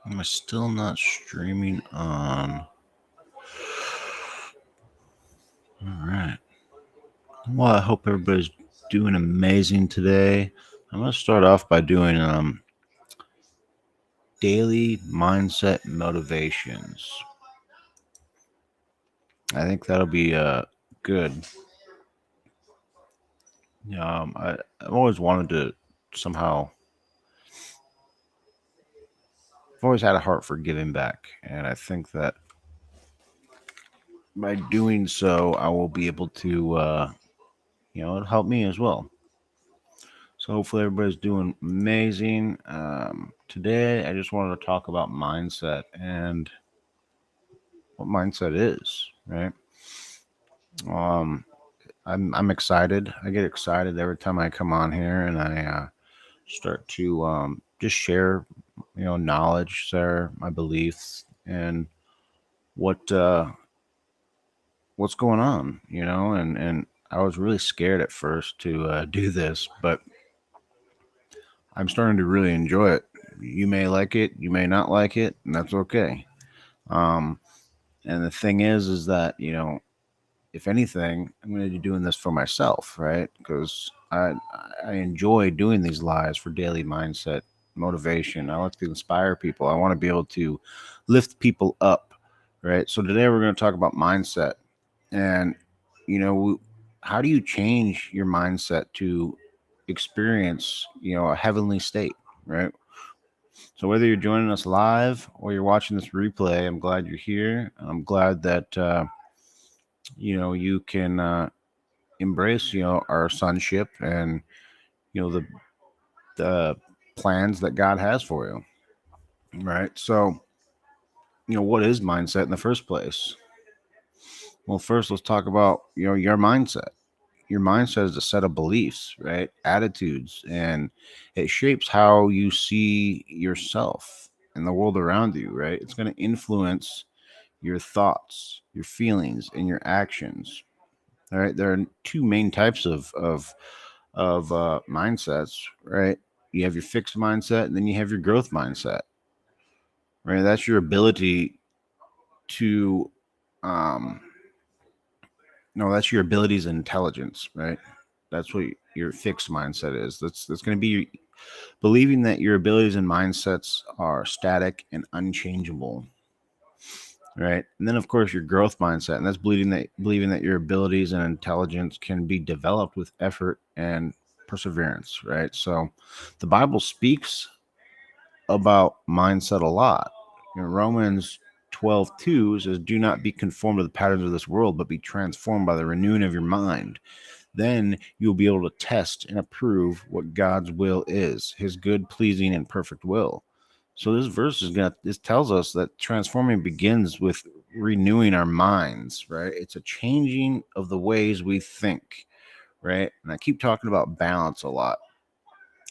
Am I still not streaming on? All right. Well, I hope everybody's doing amazing today. I'm going to start off by doing daily mindset motivations. I think that'll be good. I've always wanted to somehow. I've always had a heart for giving back, and I think that by doing so, I will be able to, it'll help me as well. So hopefully everybody's doing amazing. Today, I just wanted to talk about mindset and what mindset is, right? Um, I'm excited. I get excited every time I come on here and I start to just share, knowledge, share my beliefs, and what what's going on, and I was really scared at first to do this, but I'm starting to really enjoy it. You may like it, you may not like it, and that's okay. Um, and the thing is that if anything, I'm going to be doing this for myself, right? Because I enjoy doing these lives for daily mindset motivation. I like to inspire people. I want to be able to lift people up, right? So today we're going to talk about mindset, and you know, how do you change your mindset to experience, a heavenly state, right? So whether you're joining us live or you're watching this replay, I'm glad you're here. I'm glad that you can embrace our sonship and the plans that God has for you, right? So what is mindset in the first place? Well, first let's talk about your mindset. Your mindset is a set of beliefs, right? Attitudes, and it shapes how you see yourself and the world around you, right? It's going to influence your thoughts, your feelings, and your actions. All right, there are two main types of mindsets, right? You have your fixed mindset, and then you have your growth mindset, right? That's your ability to, um, no, that's your abilities and intelligence, right? That's what your fixed mindset is. That's going to be believing that your abilities and mindsets are static and unchangeable, right? And then of course your growth mindset, and that's believing that your abilities and intelligence can be developed with effort and perseverance, right? So the Bible speaks about mindset a lot. Romans 12:2 says, "Do not be conformed to the patterns of this world, but be transformed by the renewing of your mind. Then you'll be able to test and approve what God's will is, his good, pleasing, and perfect will." So this tells us that transforming begins with renewing our minds, right? It's a changing of the ways we think, right? And I keep talking about balance a lot,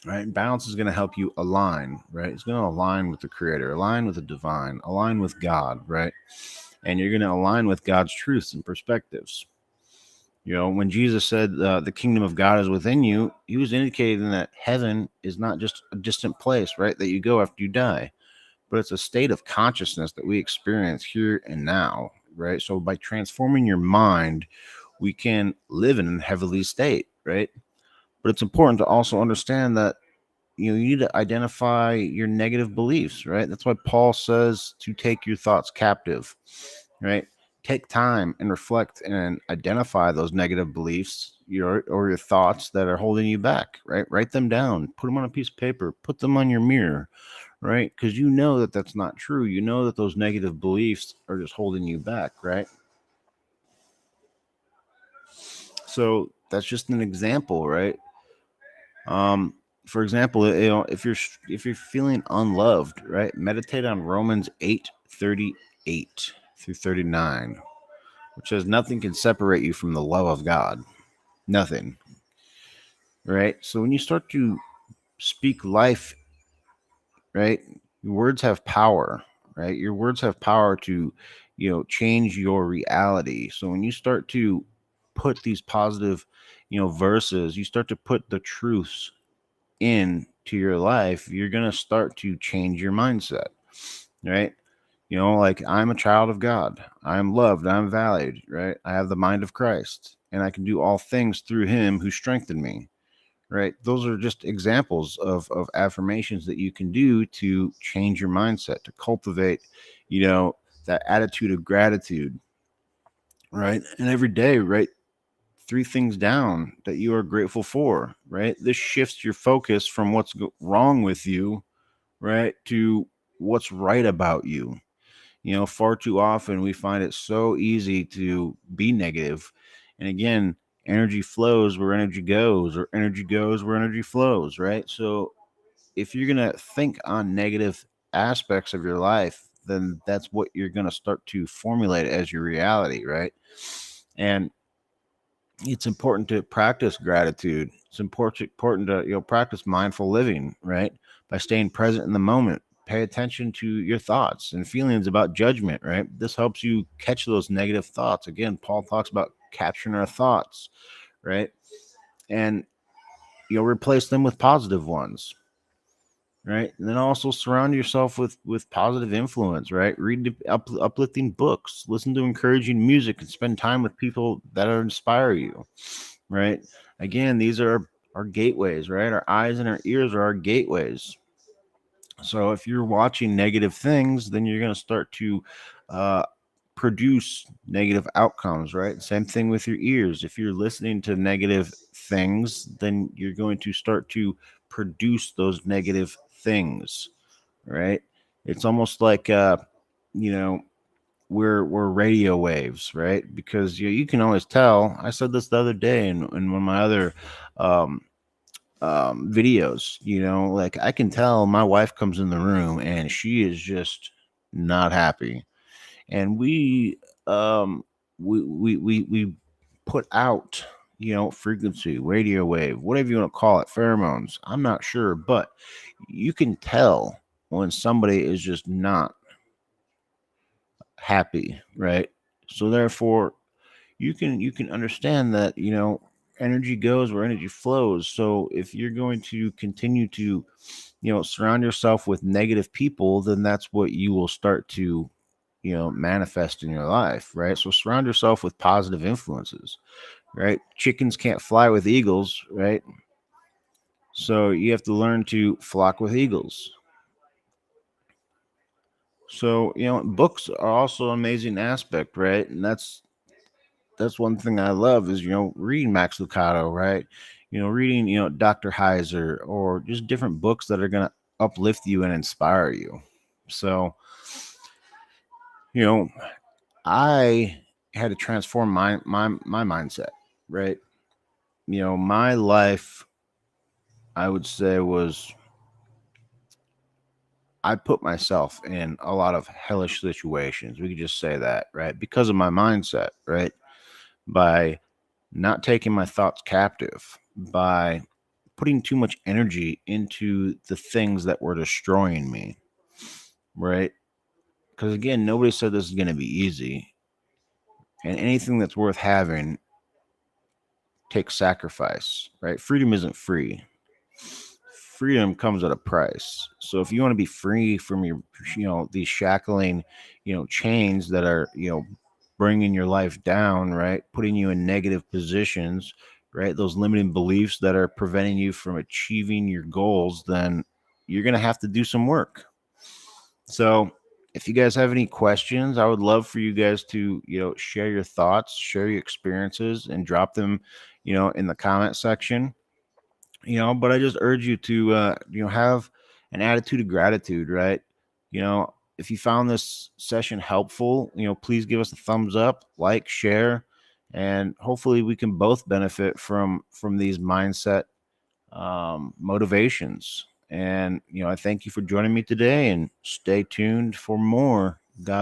right? Balance is going to help you align, right? It's going to align with the creator, align with the divine, align with God, right? And you're going to align with God's truths and perspectives. When Jesus said the kingdom of God is within you, he was indicating that heaven is not just a distant place, right, that you go after you die, but it's a state of consciousness that we experience here and now, right? So by transforming your mind, we can live in a heavenly state, right? But it's important to also understand that you need to identify your negative beliefs, right? That's why Paul says to take your thoughts captive, right? Take time and reflect and identify those negative beliefs, or your thoughts that are holding you back, right? Write them down, put them on a piece of paper, put them on your mirror, right? Because you know that that's not true. You know that those negative beliefs are just holding you back, right? So that's just an example, right? Um, for example, if you're feeling unloved, right? Meditate on Romans 8:38 through 39, which says nothing can separate you from the love of God. Nothing, right? So when you start to speak life, right? Your words have power, right? Your words have power to, change your reality. So when you start to put these positive, verses, you start to put the truths into to your life, you're going to start to change your mindset, right? Like, I'm a child of God. I'm loved. I'm valued, right? I have the mind of Christ, and I can do all things through him who strengthened me, right? Those are just examples of affirmations that you can do to change your mindset, to cultivate, that attitude of gratitude, right? And every day, right? 3 things down that you are grateful for, right? This shifts your focus from what's wrong with you, right, to what's right about you. Far too often we find it so easy to be negative. And again, energy flows where energy goes, or energy goes where energy flows, right? So if you're going to think on negative aspects of your life, then that's what you're going to start to formulate as your reality, right? And it's important to practice gratitude. It's important to practice mindful living, right? By staying present in the moment. Pay attention to your thoughts and feelings about judgment, right? This helps you catch those negative thoughts. Again, Paul talks about capturing our thoughts, right? And you'll replace them with positive ones, right? And then also surround yourself with positive influence, right? Read uplifting books, listen to encouraging music, and spend time with people that inspire you, right? Again, these are our gateways, right? Our eyes and our ears are our gateways. So if you're watching negative things, then you're going to start to uh, produce negative outcomes, right? Same thing with your ears. If you're listening to negative things, then you're going to start to produce those negative things, right? It's almost like you know we're radio waves, right? Because you can always tell. I said this the other day in one of my other um, videos. Like, I can tell my wife comes in the room and she is just not happy, and we put out frequency, radio wave, whatever you want to call it, pheromones. I'm not sure, but you can tell when somebody is just not happy, right? So therefore, you can understand that energy goes where energy flows. So if you're going to continue to surround yourself with negative people, then that's what you will start to manifest in your life, right? So surround yourself with positive influences, right? Chickens can't fly with eagles, right? So you have to learn to flock with eagles. So books are also an amazing aspect, right? And that's one thing I love is reading Max Lucado, right? Reading Dr. Heiser, or just different books that are going to uplift you and inspire you. So you know I had to transform my mindset, right? My life, I would say, was, I put myself in a lot of hellish situations. We could just say that, right? Because of my mindset, right? By not taking my thoughts captive, by putting too much energy into the things that were destroying me, right? Because again, nobody said this is going to be easy. And anything that's worth having takes sacrifice, right? Freedom isn't free. Freedom comes at a price. So if you want to be free from your, these shackling, chains that are, bringing your life down, right? Putting you in negative positions, right? Those limiting beliefs that are preventing you from achieving your goals, then you're going to have to do some work. So if you guys have any questions, I would love for you guys to, share your thoughts, share your experiences, and drop them, in the comment section. But I just urge you to have an attitude of gratitude, right? If you found this session helpful, please give us a thumbs up, like, share, and hopefully we can both benefit from these mindset motivations. And I thank you for joining me today, and stay tuned for more. God